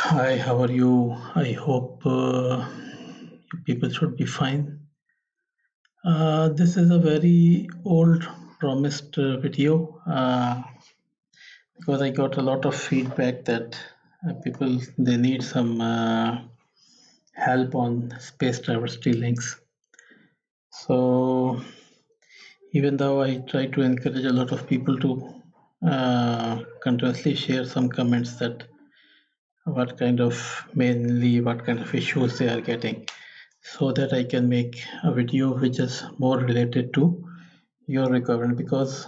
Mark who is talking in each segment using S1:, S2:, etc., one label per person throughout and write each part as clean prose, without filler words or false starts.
S1: Hi, how are you? I hope you people should be fine. This is a very old promised video because I got a lot of feedback that people they need some help on space diversity links. So even though I try to encourage a lot of people to continuously share some comments that what kind of issues they are getting, so that I can make a video which is more related to your requirement, because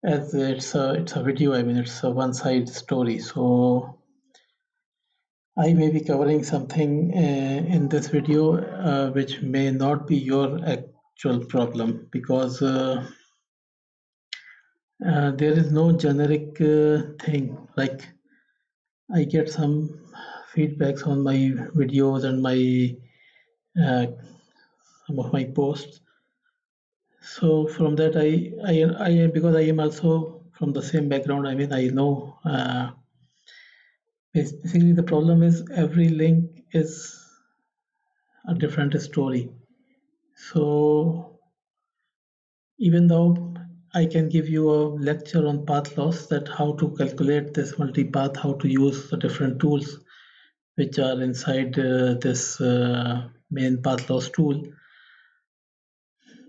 S1: as it's a video, I mean it's a one side story. So I may be covering something in this video which may not be your actual problem, because there is no generic thing. Like, I get some feedbacks on my videos and my uh, some of my posts. So from that, I because I am also from the same background. I mean, I know basically the problem is every link is a different story. So even though I can give you a lecture on path loss, that how to calculate this multipath, how to use the different tools which are inside this main path loss tool,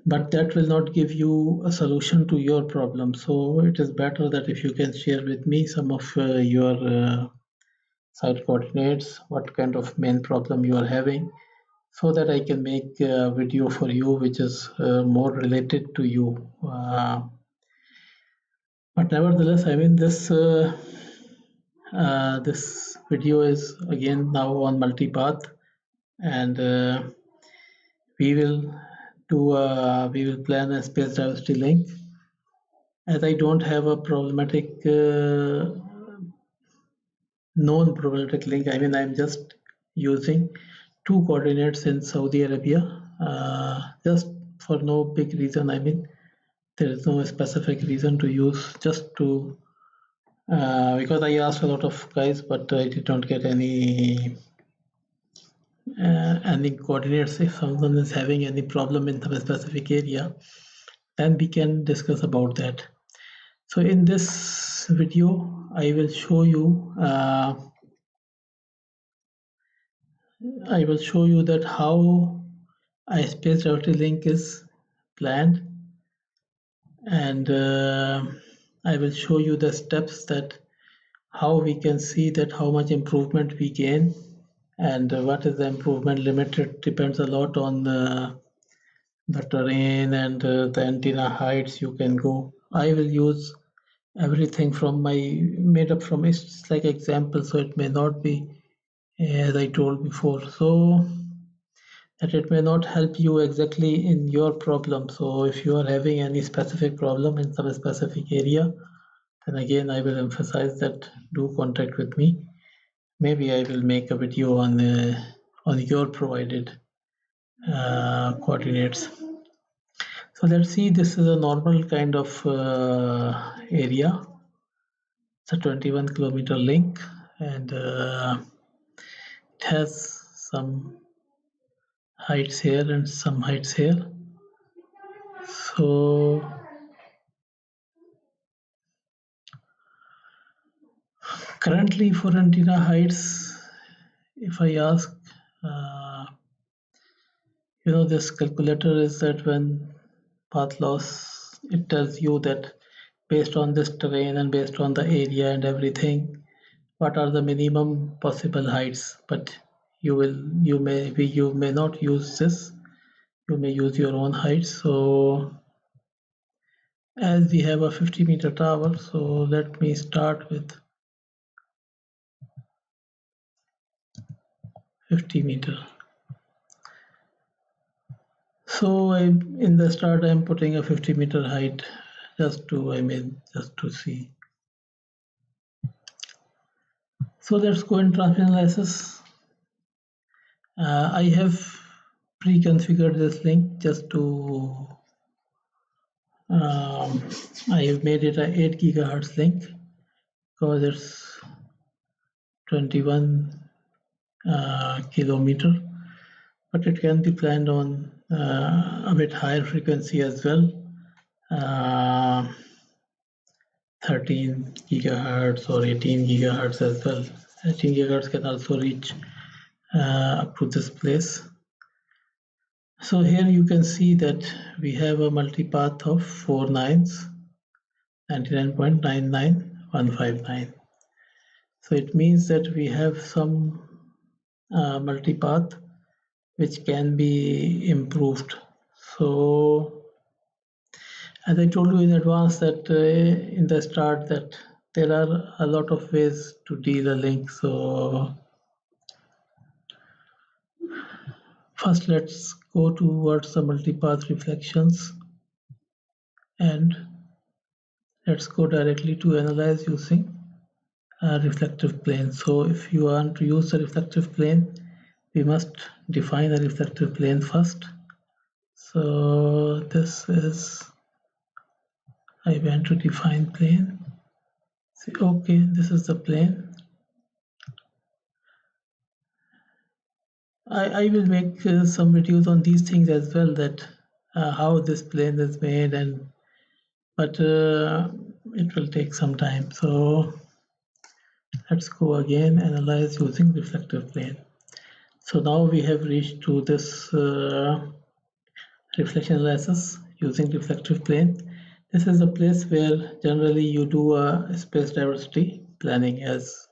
S1: but that will not give you a solution to your problem. So it is better that if you can share with me some of your site coordinates, what kind of main problem you are having, so that I can make a video for you which is more related to you. But nevertheless, I mean, this video is again now on multipath, and we will we will plan a space diversity link. As I don't have a problematic known problematic link, I mean, I'm just using two coordinates in Saudi Arabia, just for no big reason. I mean, there is no specific reason to use, just to because I asked a lot of guys, but I did not get any coordinates. If someone is having any problem in some specific area, then we can discuss about that. So in this video, I will show you that how a space routing link is planned, and I will show you the steps that how we can see that how much improvement we gain, and what is the improvement limit. It depends a lot on the terrain and the antenna heights you can go. I will use everything from my made up from it's like example, so it may not be as I told before, so that it may not help you exactly in your problem. So if you are having any specific problem in some specific area, then again I will emphasize that do contact with me. Maybe I will make a video on your provided coordinates. So let's see, this is a normal kind of area. It's a 21-kilometer link, and it has some heights here and some heights here. So currently for antenna heights, if I ask, uh, this calculator is that when path loss, it tells you that based on this terrain and based on the area and everything, what are the minimum possible heights. But you may not use this, you may use your own height. So as we have a 50-meter tower, so let me start with 50 meter. So in the start I'm putting a 50-meter height, just to see. So let's go in transmission analysis. I have pre-configured this link just to I have made it a 8 gigahertz link because it's 21 kilometer, but it can be planned on a bit higher frequency as well, 13 gigahertz or 18 gigahertz as well. 18 gigahertz can also reach up to this place. So here you can see that we have a multipath of 4 nines, 99.99159. So it means that we have some multipath which can be improved. So as I told you in advance that in the start that there are a lot of ways to deal a link. So first let's go towards the multipath reflections and let's go directly to analyze using a reflective plane. So if you want to use a reflective plane, we must define a reflective plane first. So this is, I went to define plane. See, okay, this is the plane. I will make some videos on these things as well, that how this plane is made, and but it will take some time. So let's go again, analyze using reflective plane. So now we have reached to this reflection analysis using reflective plane. This is a place where generally you do a space diversity planning, as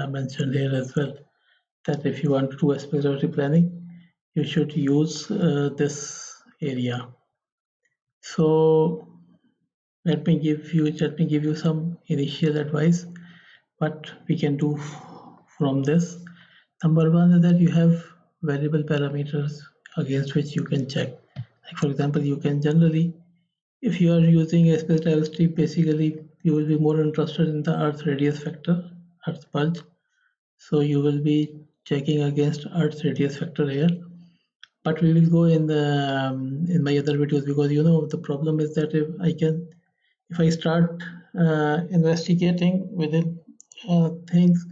S1: mentioned here as well, that if you want to do a space diversity planning, you should use this area. So let me give you some initial advice what we can do from this. Number one is that you have variable parameters against which you can check. Like for example, you can generally, if you are using a space diversity, basically you will be more interested in the Earth radius factor, Earth bulge. So you will be checking against Earth's radius factor here. But we will go in the in my other videos, because you know the problem is that if I start investigating within things,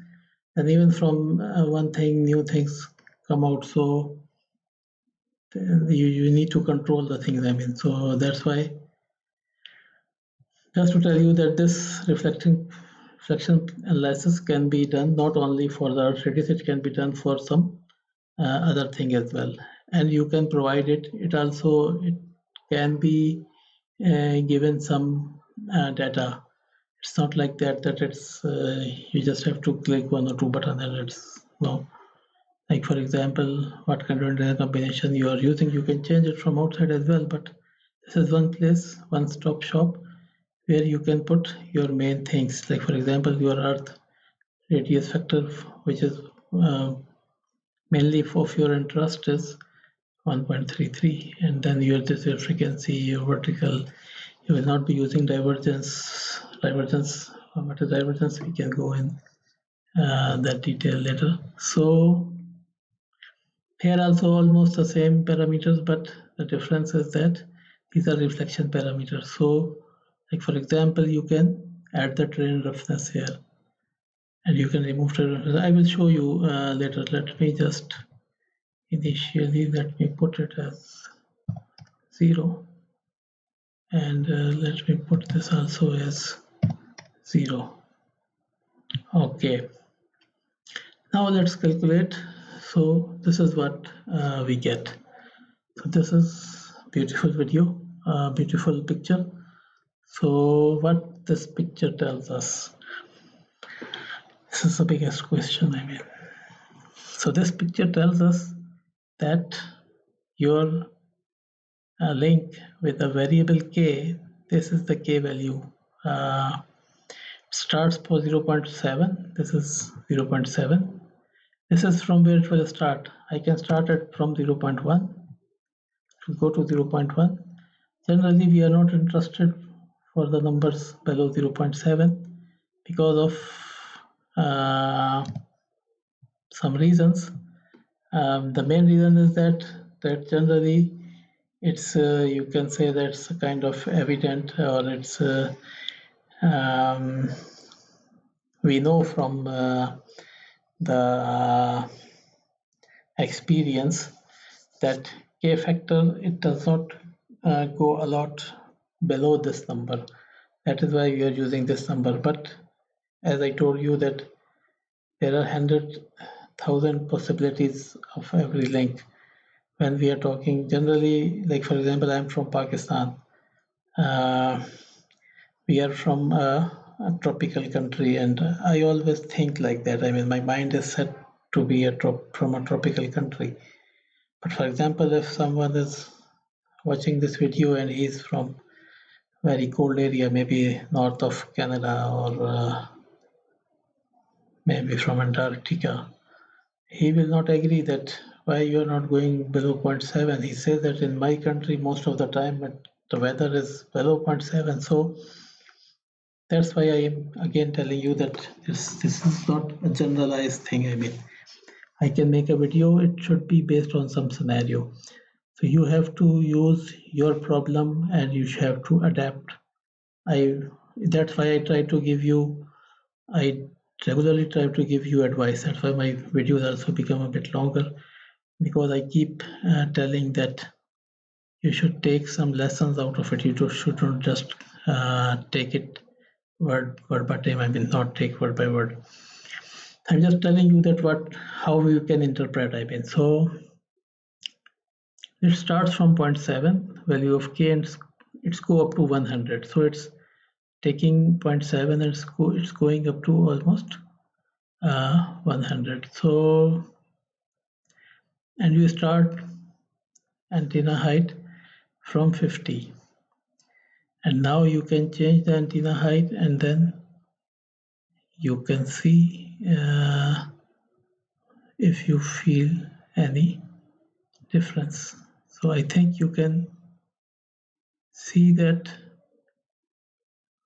S1: and even from one thing, new things come out. So you need to control the things. I mean, so that's why. Just to tell you that this reflection analysis can be done not only for the Earth radius, it can be done for some other thing as well, and you can provide it. It can be given some data. It's not like that it's you just have to click one or two buttons and it's no. Like for example, what kind of antenna combination you are using, you can change it from outside as well. But this is one place, one-stop shop, where you can put your main things. Like for example, your Earth radius factor, which is mainly of your interest, is 1.33, and then your frequency, your vertical. You will not be using divergence. What is divergence? We can go in that detail later. So here also almost the same parameters, but the difference is that these are reflection parameters. So like for example, you can add the terrain roughness here, and you can remove terrain roughness. I will show you later. Let me just initially let me put it as 0, and let me put this also as 0. Okay, now let's calculate. So this is what we get. So this is beautiful video, beautiful picture. So what this picture tells us, this is the biggest question, I mean. So this picture tells us that your link with a variable k, this is the k value, starts for 0.7. This is 0.7. This is from where it will start. I can start it from 0.1 to go to 0.1. Generally, we are not interested for the numbers below 0.7 because of some reasons. The main reason is that generally it's you can say that's kind of evident, or it's we know from the experience that K factor, it does not go a lot below this number. That is why we are using this number. But as I told you that there are 100,000 possibilities of every link. When we are talking generally, like for example, I'm from Pakistan. We are from a tropical country, and I always think like that. I mean, my mind is set to be from a tropical country. But for example, if someone is watching this video and he's from very cold area, maybe north of Canada or maybe from Antarctica, he will not agree that why you are not going below zero point 0.7. He says that in my country most of the time the weather is below 0.7. So that's why I am again telling you that this is not a generalized thing. I mean, I can make a video, it should be based on some scenario. So you have to use your problem and you have to adapt. That's why I regularly try to give you advice. That's why my videos also become a bit longer, because I keep telling that you should take some lessons out of it. You should not just take it word by time. I mean, not take word by word. I'm just telling you that how you can interpret. I mean, so it starts from 0.7 value of k and it's go up to 100. So it's taking 0.7 and it's going up to almost 100. So, and you start antenna height from 50, and now you can change the antenna height, and then you can see if you feel any difference. So I think you can see that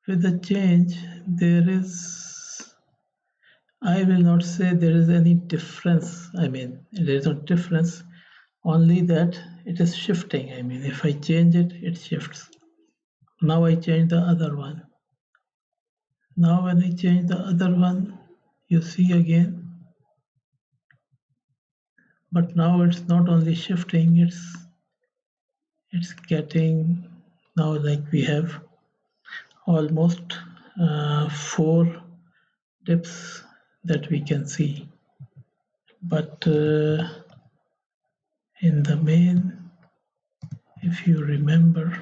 S1: with the change there is, I will not say there is any difference. I mean, there is no difference, only that it is shifting. I mean, if I change it, it shifts. Now I change the other one. Now when I change the other one, you see again, but now it's not only shifting, it's getting, now like we have almost 4 dips that we can see. But in the main, if you remember,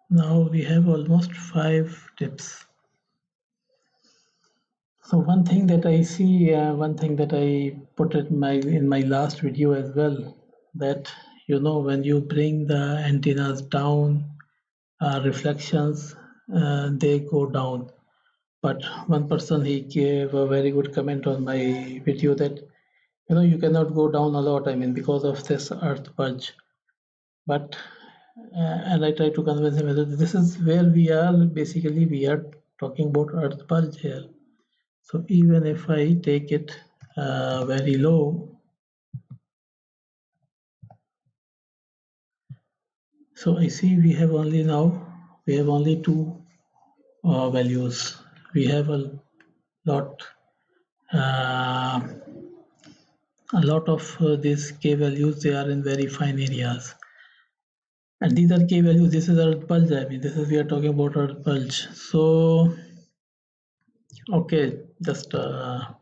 S1: now we have almost 5 dips. So one thing that I see, one thing that I put in my last video as well, that when you bring the antennas down, reflections they go down. But one person, he gave a very good comment on my video that you cannot go down a lot, I mean, because of this earth bulge. But and I try to convince him that this is where we are. Basically, we are talking about earth bulge here. So even if I take it very low, so I see we have only 2 values. We have a lot of these k values. They are in very fine areas, and these are k values. This is earth bulge. I mean, this is, we are talking about earth bulge. So okay, just to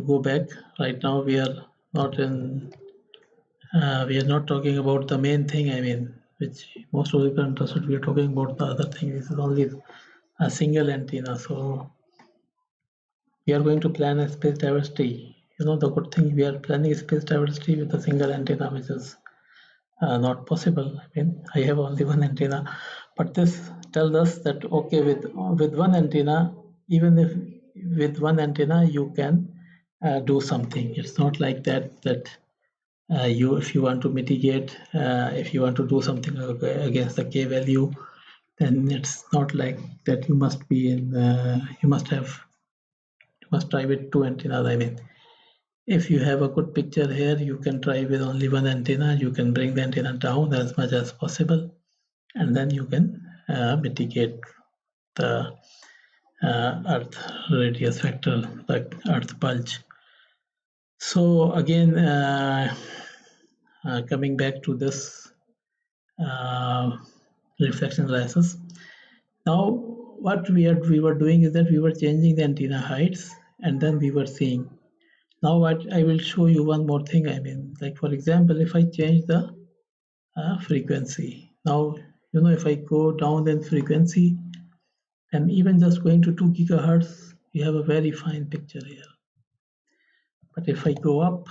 S1: go back, right now we are not talking about the main thing, I mean, which most of the people are interested. We are talking about the other thing. This is only a single antenna. So we are going to plan a space diversity. The good thing, we are planning space diversity with a single antenna, which is not possible. I mean, I have only one antenna, but this tells us that okay, with one antenna, even if with one antenna you can do something. It's not like that if you want to mitigate, if you want to do something against the k value, then it's not like that. You must be in. You must try with 2 antennas. I mean, if you have a good picture here, you can try with only one antenna. You can bring the antenna down as much as possible, and then you can mitigate the Earth radius vector, the Earth bulge. So again, coming back to this reflection analysis. Now, what we were doing is that we were changing the antenna heights, and then we were seeing. Now, what I will show you one more thing. I mean, like for example, if I change the frequency. Now, if I go down in frequency, and even just going to 2 gigahertz, we have a very fine picture here. But if I go up,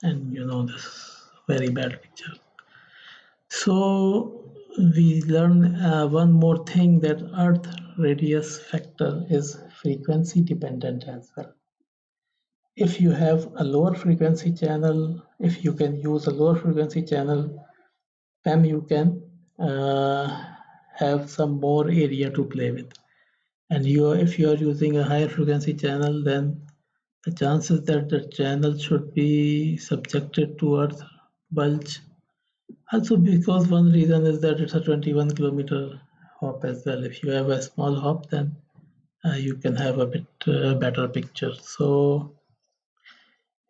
S1: and this very bad picture. So we learn one more thing, that Earth radius factor is frequency dependent as well. If you have a lower frequency channel, if you can use a lower frequency channel, then you can have some more area to play with. And if you are using a higher frequency channel, then the chances that the channel should be subjected to Earth bulge. Also, because one reason is that it's a 21-kilometer hop as well. If you have a small hop, then you can have a bit better picture. So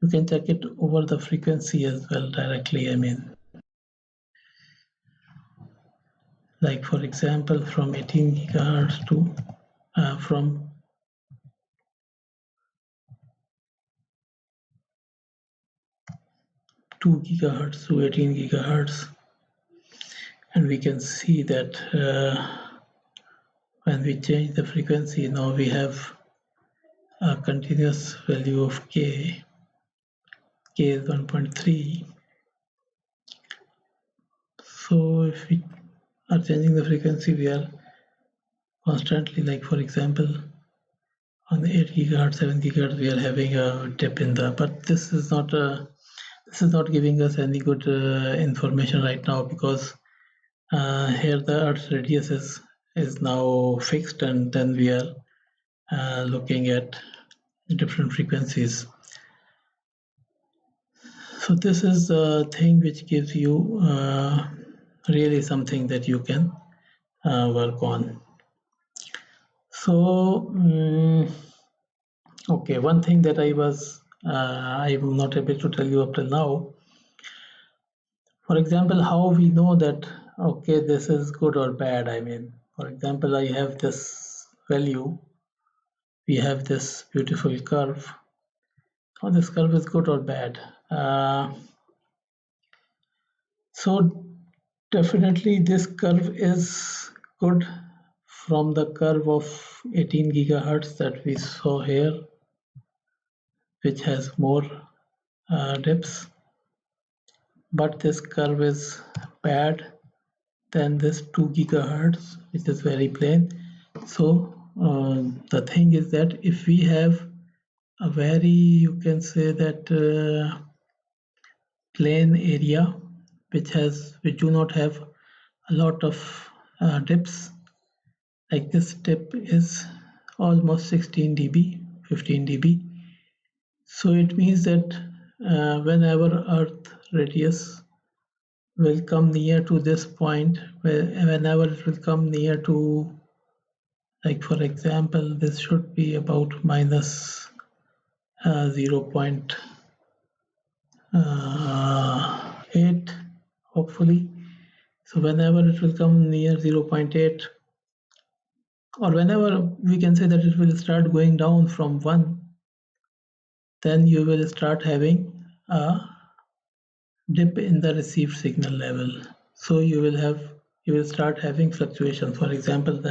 S1: you can check it over the frequency as well directly. I mean, like for example, from 18 gigahertz to from 2 gigahertz to 18 gigahertz, and we can see that when we change the frequency, now we have a continuous value of k. K is 1.3. So if we are changing the frequency, we are constantly, like for example, on the 8 gigahertz, 7 gigahertz, we are having a dip in the. But this is not giving us any good information right now, because here the Earth's radius is now fixed, and then we are looking at different frequencies. So this is a thing which gives you really something that you can work on. So okay, one thing that I'm not able to tell you up till now. For example, how we know that okay, this is good or bad. I mean, for example, I have this value. We have this beautiful curve. Oh, this curve is good or bad. So definitely this curve is good from the curve of 18 gigahertz that we saw here, which has more dips, but this curve is bad than this 2 gigahertz, which is very plain. So the thing is that if we have a very, you can say that plain area which do not have a lot of dips, like this dip is almost 16 dB, 15 dB. So it means that whenever Earth radius will come near to this point, whenever it will come near to, like for example, this should be about minus 0.8, hopefully. So whenever it will come near 0.8, or whenever we can say that it will start going down from 1, then you will start having a dip in the received signal level. So you will start having fluctuations. For example,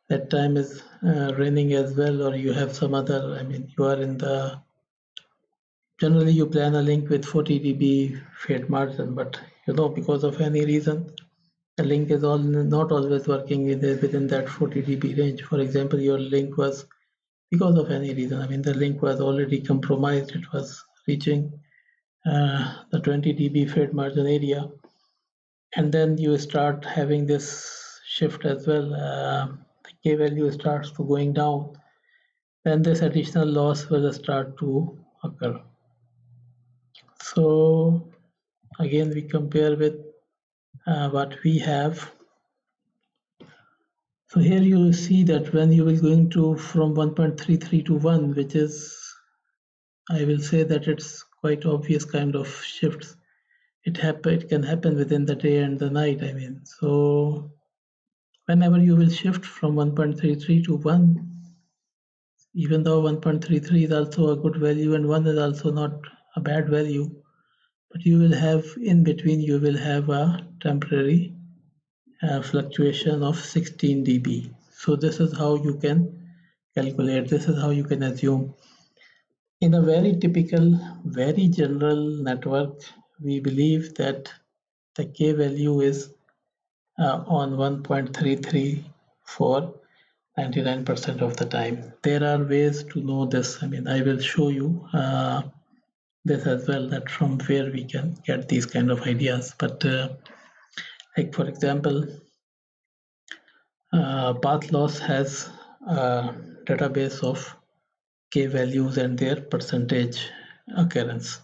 S1: that time is raining as well, or you have some other, I mean, you are in the, generally you plan a link with 40 dB fade margin, but because of any reason, the link is not always working within that 40 dB range. For example, your link was, because of any reason, I mean, the link was already compromised, it was reaching the 20 dB fade margin area, and then you start having this shift as well. The K value starts to going down, then this additional loss will start to occur. So again, we compare with what we have. So here you see that when you will going to from 1.33 to 1, which is, I will say that it's quite obvious kind of shifts. It can happen within the day and the night. I mean, so whenever you will shift from 1.33 to 1, even though 1.33 is also a good value and 1 is also not a bad value, but you will have in between, you will have a temporary fluctuation of 16 dB. So this is how you can calculate, this is how you can assume. In a very typical, very general network, we believe that the K value is on 1.33 for 99% of the time. There are ways to know this. I mean, I will show you this as well, that from where we can get these kind of ideas. But like for example, path loss has a database of K values and their percentage occurrence.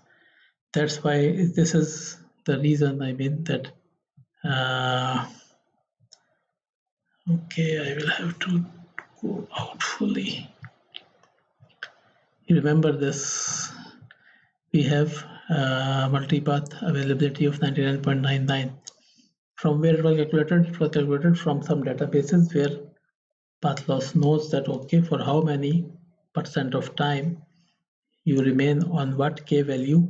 S1: That's why this is the reason, I mean, that okay, I will have to go out fully. You remember this, we have multipath availability of 99.99. From where it was calculated? It was calculated from some databases where path loss knows that, okay, for how many percent of time you remain on what K value,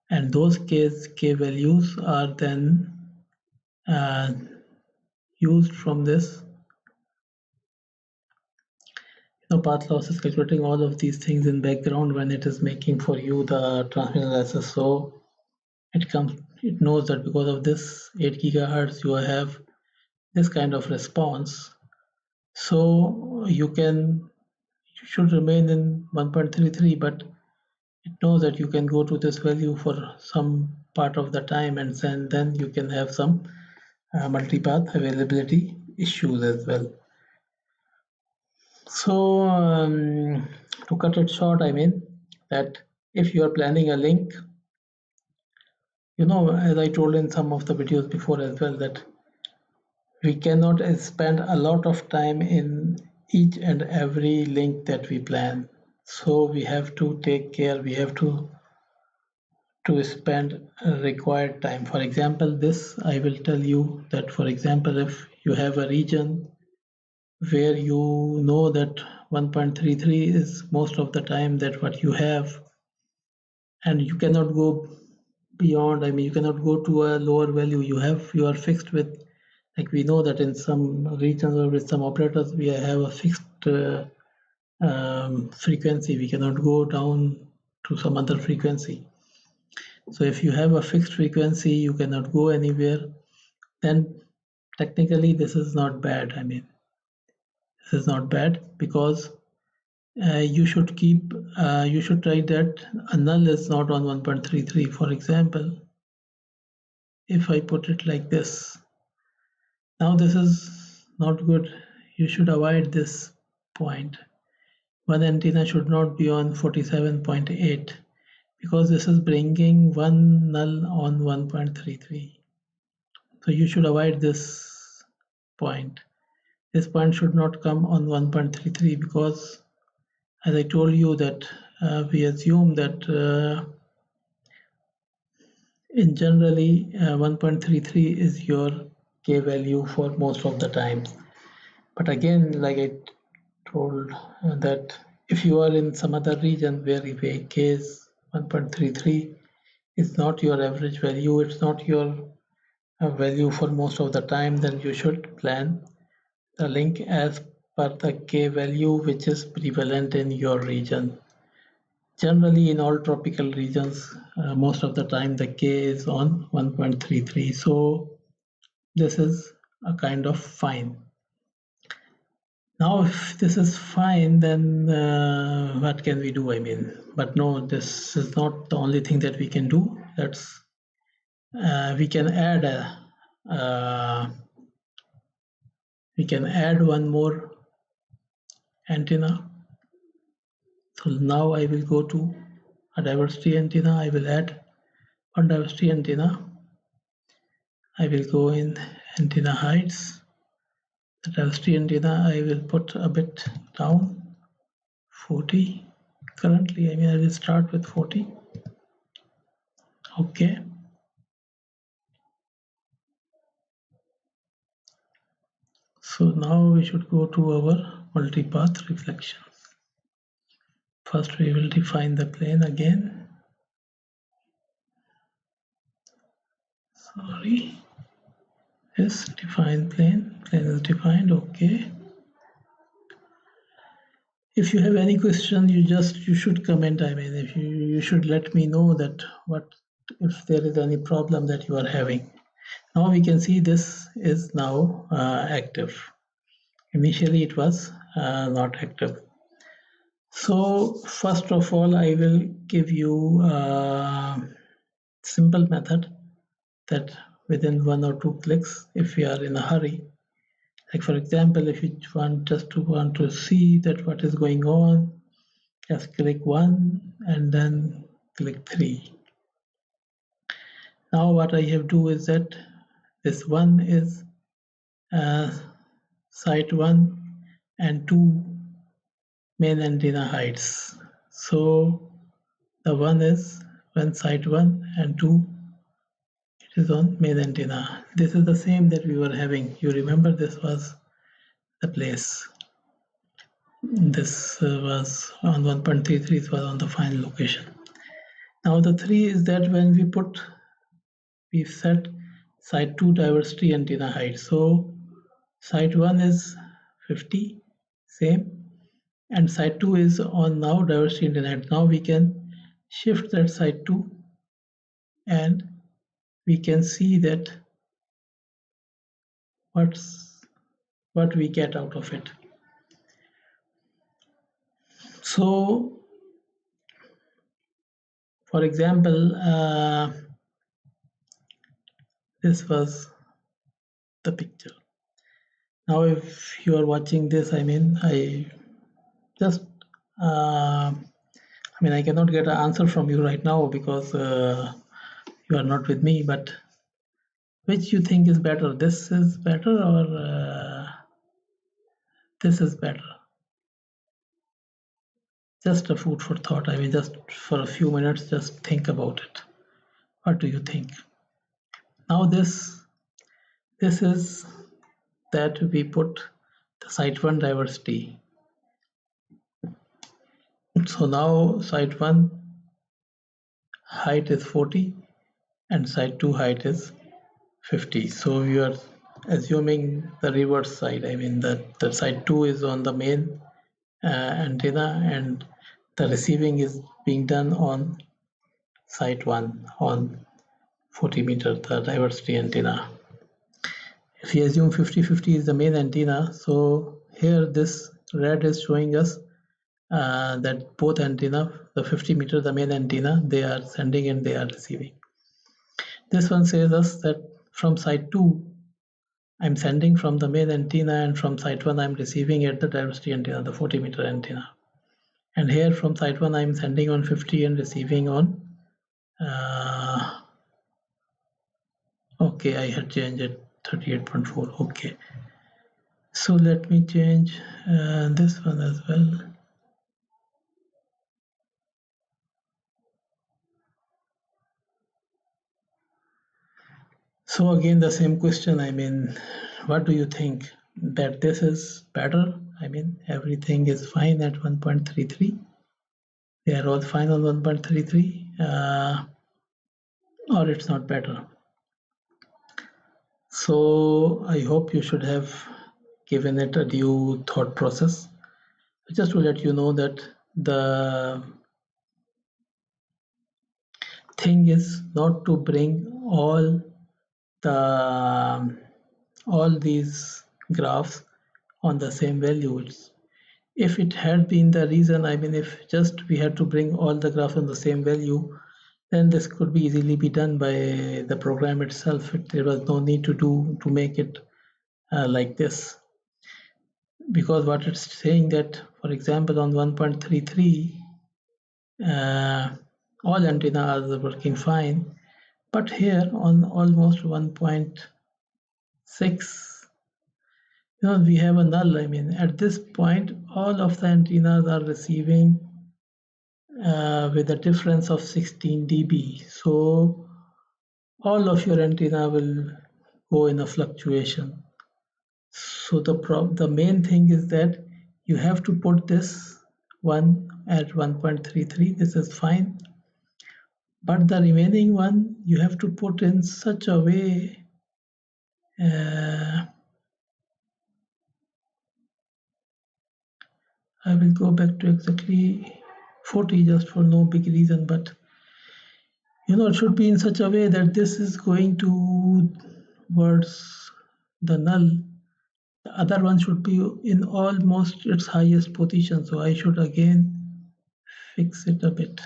S1: and those K values are then used from this. Path loss is calculating all of these things in background when it is making for you the transmission analysis. So it knows that because of this 8 gigahertz you have this kind of response. So you should remain in 1.33, but it knows that you can go to this value for some part of the time, and then you can have some multipath availability issues as well. So to cut it short, I mean that if you are planning a link, as I told in some of the videos before as well, that we cannot spend a lot of time in each and every link that we plan. So we have to take care, we have to spend required time. For example, this I will tell you that, for example, if you have a region where you know that 1.33 is most of the time that what you have, and you cannot go beyond, I mean, you cannot go to a lower value. You are fixed with, like we know that in some regions or with some operators, we have a fixed frequency. We cannot go down to some other frequency. So if you have a fixed frequency, you cannot go anywhere, then technically this is not bad. I mean, this is not bad, because you should try that a null is not on 1.33. For example, if I put it like this, now this is not good. You should avoid this point. One antenna should not be on 47.8, because this is bringing one null on 1.33. So you should avoid this point. This point should not come on 1.33, because as I told you that we assume that in generally 1.33 is your K value for most of the times. But again, like I told, that if you are in some other region where K is 1.33, it's not your average value, it's not your value for most of the time, then you should plan the link as per the K value which is prevalent in your region. Generally, in all tropical regions, most of the time the K is on 1.33. So this is a kind of fine. Now, if this is fine, then what can we do? I mean, but no, this is not the only thing that we can do. We can add one more antenna. So now I will go to a diversity antenna. I will add one diversity antenna. I will go in antenna heights. The diversity antenna I will put a bit down, 40. Currently, I will start with 40. Okay. So now we should go to our multipath reflections. First, we will define the plane again. Sorry. Yes, define plane. Plane is defined. Okay. If you have any question, you should comment. If you should let me know that if there is any problem that you are having. Now we can see this is now active. Initially it was not active. So first of all, I will give you a simple method that within 1 or 2 clicks, if we are in a hurry, like for example, if you want to see that what is going on, just click 1 and then click 3. Now what I have do is that this 1 is site 1 and 2 main antenna heights. So the 1 is when site 1 and 2 it is on main antenna. This is the same that we were having. You remember this was the place. This was on 1.33, it was on the final location. Now the 3 is that when we set site 2 diversity antenna height. So site 1 is 50, same, and site 2 is on now diversity antenna height. Now we can shift that site 2 and we can see that what we get out of it. So for example, this was the picture. Now if you are watching this, I just I cannot get an answer from you right now because you are not with me, but which you think is better? This is better or this is better? Just a food for thought. Just for a few minutes, just think about it. What do you think? Now this is that we put the site 1 diversity. So now site 1 height is 40 and site 2 height is 50. So we are assuming the reverse side. That the site 2 is on the main antenna and the receiving is being done on site 1 on 40 meter, the diversity antenna. If we assume 50-50 is the main antenna, so here this red is showing us that both antenna, the 50 meter, the main antenna, they are sending and they are receiving. This one says us that from site 2, I'm sending from the main antenna, and from site 1, I'm receiving at the diversity antenna, the 40 meter antenna. And here from site 1, I'm sending on 50 and receiving on, okay, I had changed it, 38.4, okay. So let me change this one as well. So again, the same question, what do you think? That this is better? Everything is fine at 1.33. They are all fine on 1.33, or it's not better. So I hope you should have given it a due thought process. Just to let you know that the thing is not to bring all these graphs on the same values. If it had been the reason, if just we had to bring all the graphs on the same value, then this could be easily be done by the program itself. There was no need to make it like this, because what it's saying that, for example, on 1.33, all antennas are working fine, but here on almost 1.6, we have a null. I mean, at this point, all of the antennas are receiving with a difference of 16 dB. So all of your antenna will go in a fluctuation. So the main thing is that you have to put this one at 1.33. This is fine, but the remaining one you have to put in such a way. I will go back to exactly 40 just for no big reason, but it should be in such a way that this is going towards the null. The other one should be in almost its highest position. So I should again fix it a bit.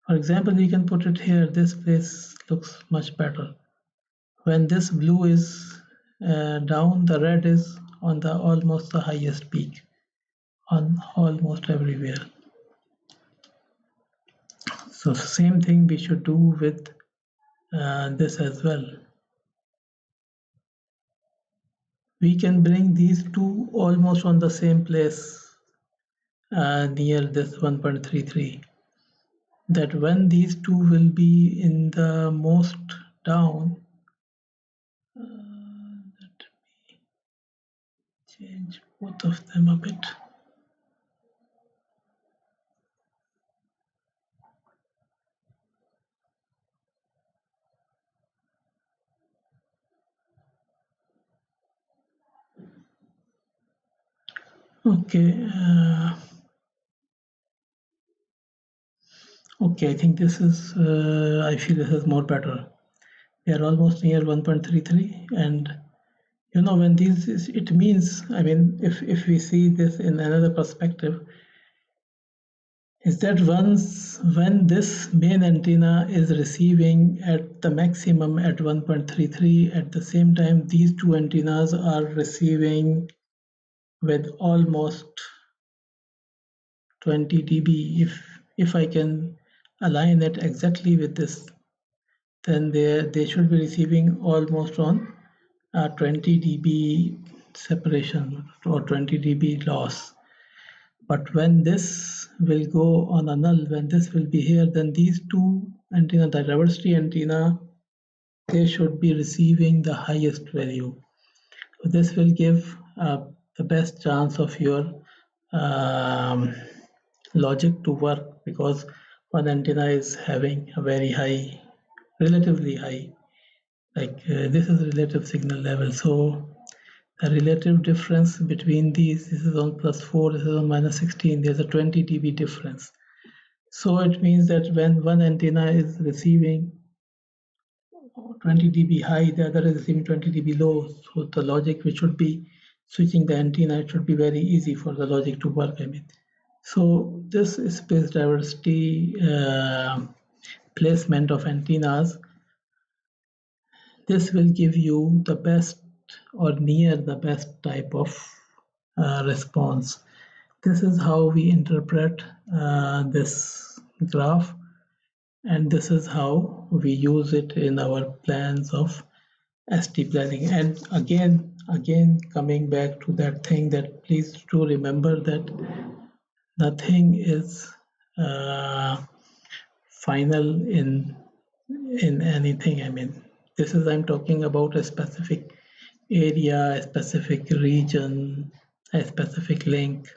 S1: For example, we can put it here. This place looks much better. When this blue is down, the red is on the almost the highest peak on almost everywhere. So same thing we should do with this as well. We can bring these two almost on the same place near this 1.33. That when these two will be in the most down, let me change both of them a bit. Okay. Okay, I think this is, I feel this is more better. We are almost near 1.33, and when these, it means, I mean, if we see this in another perspective, is that when this main antenna is receiving at the maximum at 1.33, at the same time these two antennas are receiving with almost 20 dB. If I can align it exactly with this, then they should be receiving almost on 20 dB separation or 20 dB loss. But when this will go on a null, when this will be here, then these two antenna, the diversity antenna, they should be receiving the highest value. So this will give the best chance of your logic to work, because one antenna is having a very high, relatively high, like this is relative signal level. So the relative difference between these, this is on +4, this is on -16, there's a 20 dB difference. So it means that when one antenna is receiving 20 dB high, the other is receiving 20 dB low. So the logic which should be switching the antenna, it should be very easy for the logic to work, I mean. So this space diversity placement of antennas, this will give you the best or near the best type of response. This is how we interpret this graph, and this is how we use it in our plans of ST planning. And again coming back to that thing, that please do remember that nothing is final in anything. I mean, this is, I'm talking about a specific area, a specific region, a specific link.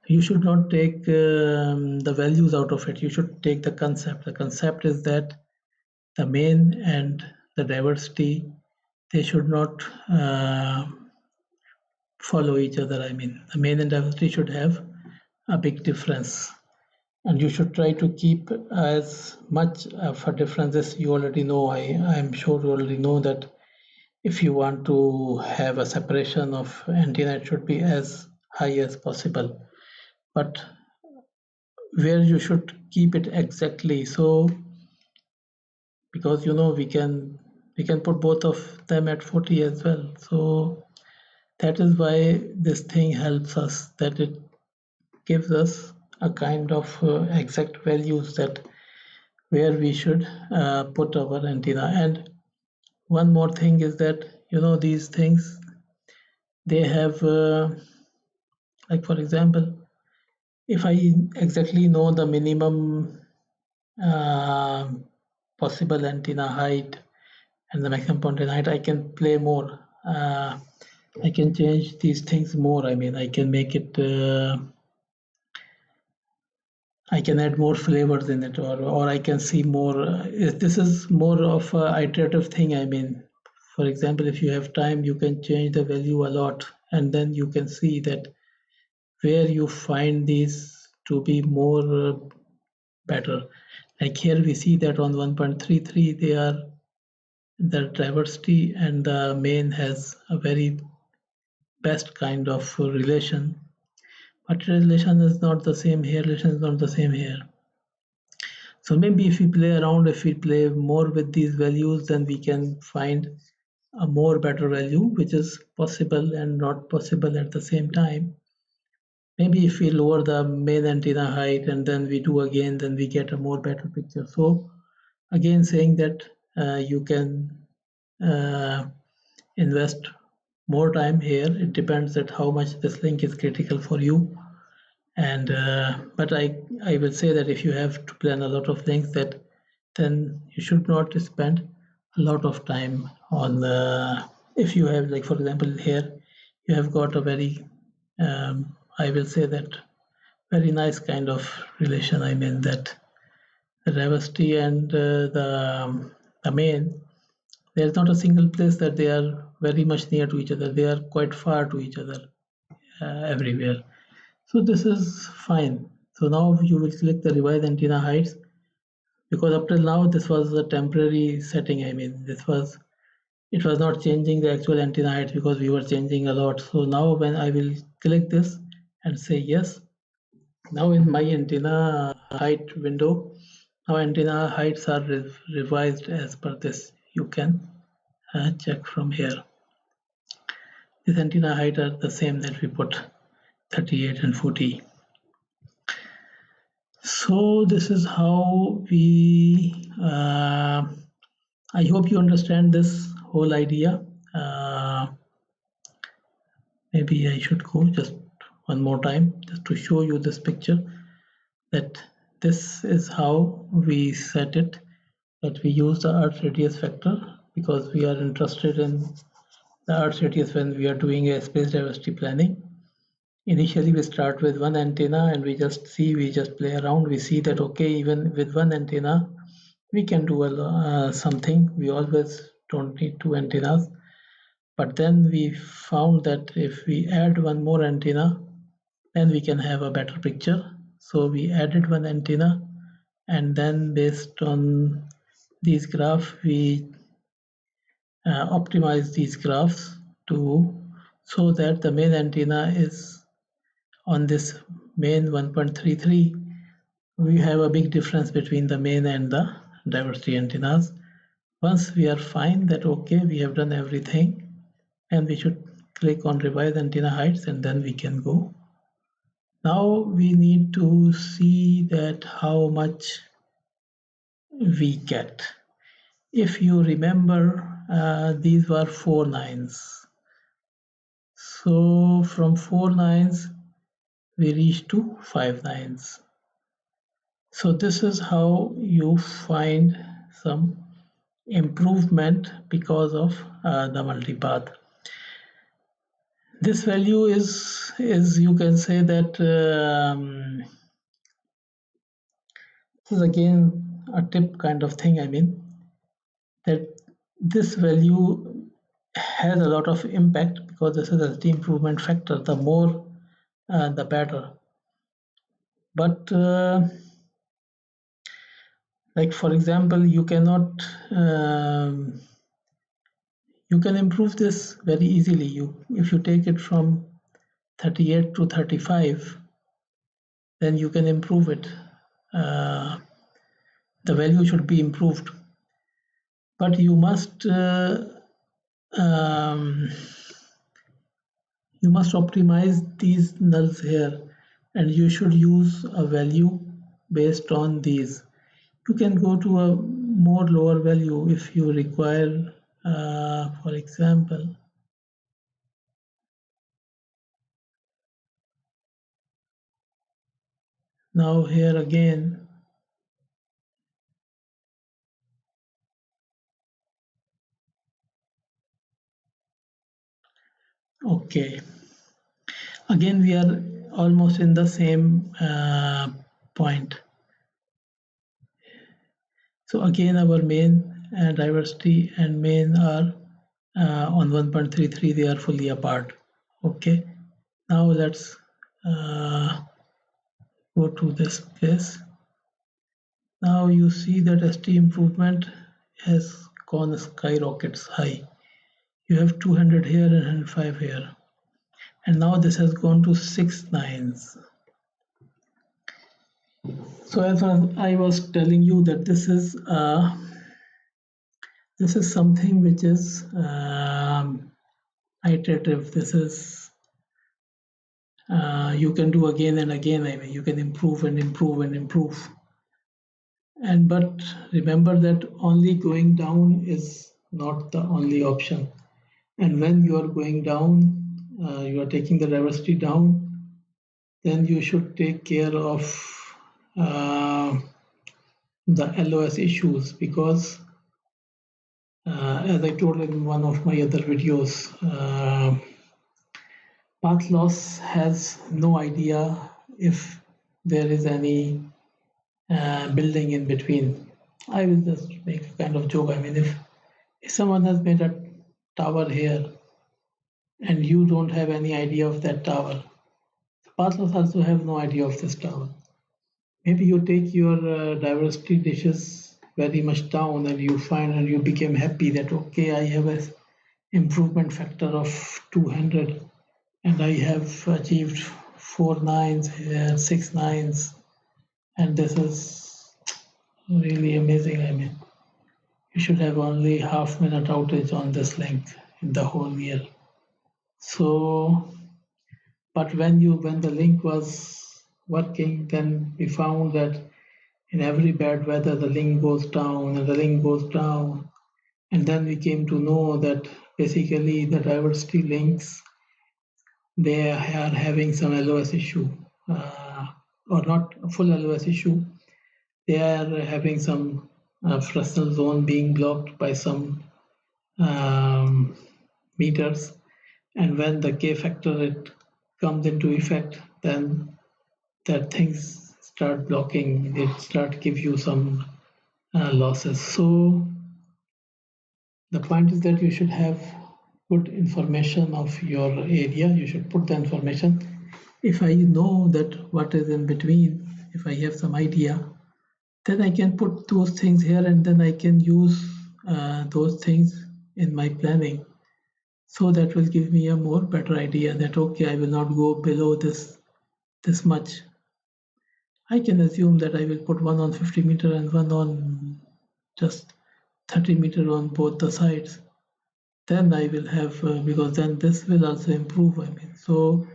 S1: You should not take the values out of it. You should take the concept. The concept is that the main and the diversity, they should not follow each other. I mean, the main and diversity should have a big difference, and you should try to keep as much of a difference as you already know. I'm sure you already know that if you want to have a separation of antenna, it should be as high as possible. But where you should keep it exactly, so because we can put both of them at 40 as well. So that is why this thing helps us, that it gives us a kind of exact values that where we should put our antenna. And one more thing is that these things, they have like for example, if I exactly know the minimum uh, possible antenna height and the maximum antenna height, I can play more. I can change these things more. I mean, I can make it. I can add more flavors in it, or I can see more. This is more of a iterative thing. I mean, for example, if you have time, you can change the value a lot, and then you can see that where you find these to be more better. Like here we see that on 1.33 they are the diversity and the main has a very best kind of relation, but relation is not the same here, relation is not the same here. So maybe if we play around, if we play more with these values, then we can find a more better value which is possible and not possible at the same time. Maybe if we lower the main antenna height and then we do again, then we get a more better picture. So again, saying that you can invest more time here. It depends at how much this link is critical for you. And but I will say that if you have to plan a lot of links, that then you should not spend a lot of time on if you have, like for example here you have got a very I will say that very nice kind of relation. I mean that the diversity and the main, there is not a single place that they are very much near to each other. They are quite far to each other everywhere. So this is fine. So now you will select the revise antenna heights, because up till now this was a temporary setting. I mean, it was not changing the actual antenna height because we were changing a lot. So now when I will click this and say yes, now in my antenna height window, now antenna heights are revised as per this. You can check from here. This antenna height are the same that we put 38 and 40. So this is how we I hope you understand this whole idea. Maybe I should go just one more time just to show you this picture, that this is how we set it, that we use the earth radius factor because we are interested in the earth radius when we are doing a space diversity planning. Initially we start with one antenna and we just play around. We see that okay, even with one antenna we can do something. We always don't need two antennas. But then we found that if we add one more antenna, then we can have a better picture. So we added one antenna, and then based on these graphs, we optimize these graphs to so that the main antenna is on this main 1.33. We have a big difference between the main and the diversity antennas. Once we are fine that okay, we have done everything, and we should click on revise antenna heights, and then we can go. Now we need to see that how much we get. If you remember, these were 4 nines. So from 4 nines we reach to 5 nines. So this is how you find some improvement because of the multipath. This value is you can say that this is again a tip kind of thing. I mean that this value has a lot of impact because this is a the improvement factor. The more, the better. But like for example, you cannot you can improve this very easily. If you take it from 38 to 35, then you can improve it. The value should be improved, but you must optimize these nulls here, and you should use a value based on these. You can go to a more lower value if you require For example, now here again, okay, again we are almost in the same point. So again our main diversity and main are on 1.33, they are fully apart. Okay, now let's go to this place. Now you see that ST improvement has gone skyrockets high. You have 200 here and 105 here, and now this has gone to 6 nines. So as I was telling you that this is something which is iterative. This is you can do again and again. I mean, you can improve and improve and improve. And but remember that only going down is not the only option. And when you are going down, you are taking the diversity down, then you should take care of the LOS issues, because as I told in one of my other videos, path loss has no idea if there is any building in between. I will just make a kind of joke. I mean, if someone has made a tower here and you don't have any idea of that tower, path loss also have no idea of this tower. Maybe you take your diversity dishes very much down and you find and you became happy that okay, I have a improvement factor of 200 and I have achieved 4 nines here, 6 nines, and this is really amazing. I mean, you should have only half-minute outage on this link in the whole year. So, but when the link was working, then we found that in every bad weather the link goes down and the link goes down, and then we came to know that basically the diversity links, they are having some LOS issue, or not a full LOS issue. They are having some Fresnel zone being blocked by some meters, and when the K factor it comes into effect, then that things start blocking. It start give you some losses. So the point is that you should have good information of your area. You should put the information. If I know that what is in between, if I have some idea, then I can put those things here and then I can use those things in my planning. So that will give me a more better idea that okay, I will not go below this much. I can assume that I will put one on 50 meter and one on just 30 meter on both the sides. Then I will have because then this will also improve. I mean, so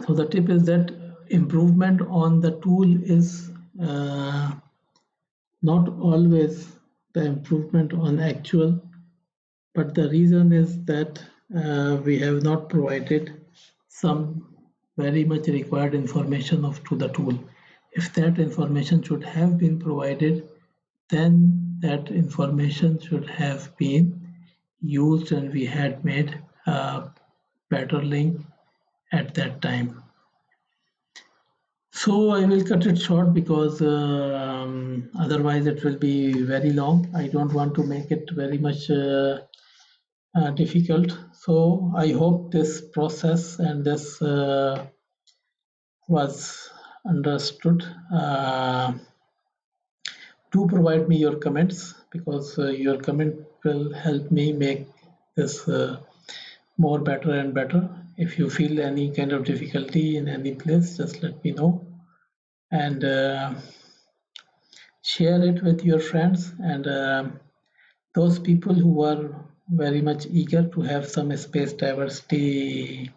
S1: the tip is that improvement on the tool is not always the improvement on actual, but the reason is that we have not provided some very much required information to the tool. If that information should have been provided, then that information should have been used and we had made a better link at that time. So I will cut it short because otherwise it will be very long. I don't want to make it very much difficult. So I hope this process and this was understood. Do provide me your comments, because your comment will help me make this more better and better. If you feel any kind of difficulty in any place, just let me know, and share it with your friends and those people who are very much eager to have some space diversity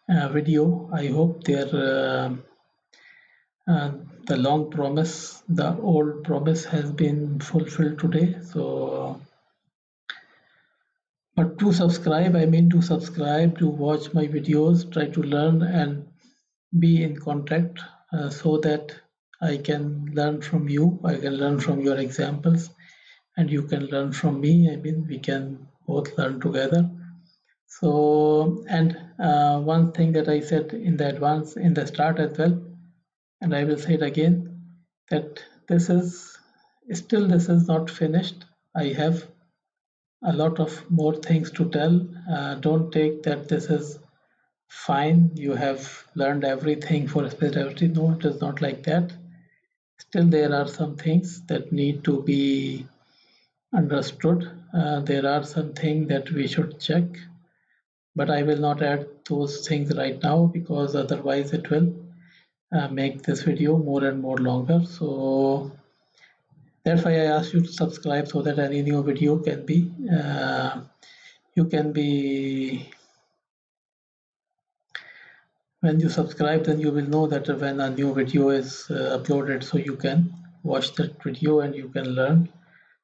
S1: video. I hope their The long promise, the old promise has been fulfilled today. So, but to subscribe, to subscribe, to watch my videos, try to learn and be in contact so that I can learn from you. I can learn from your examples and you can learn from me. We can both learn together. So, and one thing that I said in the start as well, and I will say it again, that this is not finished. I have a lot of more things to tell. Don't take that this is fine, you have learned everything for spirituality. No, it is not like that. Still, there are some things that need to be understood. There are some things that we should check, but I will not add those things right now because otherwise it will make this video more and more longer. So that's why I asked you to subscribe so that any new video can be when you subscribe, then you will know that when a new video is uploaded, so you can watch that video and you can learn.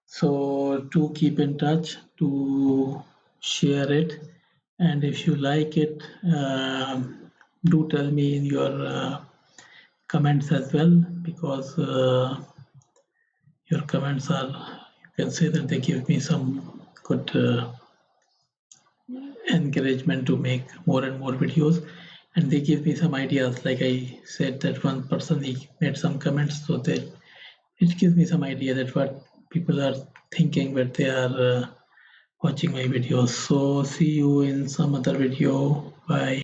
S1: So to keep in touch, to share it, and if you like it, do tell me in your comments as well, because your comments are, you can say that they give me some good encouragement to make more and more videos, and they give me some ideas. Like I said, that one person, he made some comments, so that it gives me some idea that what people are thinking when they are watching my videos. So see you in some other video. Bye.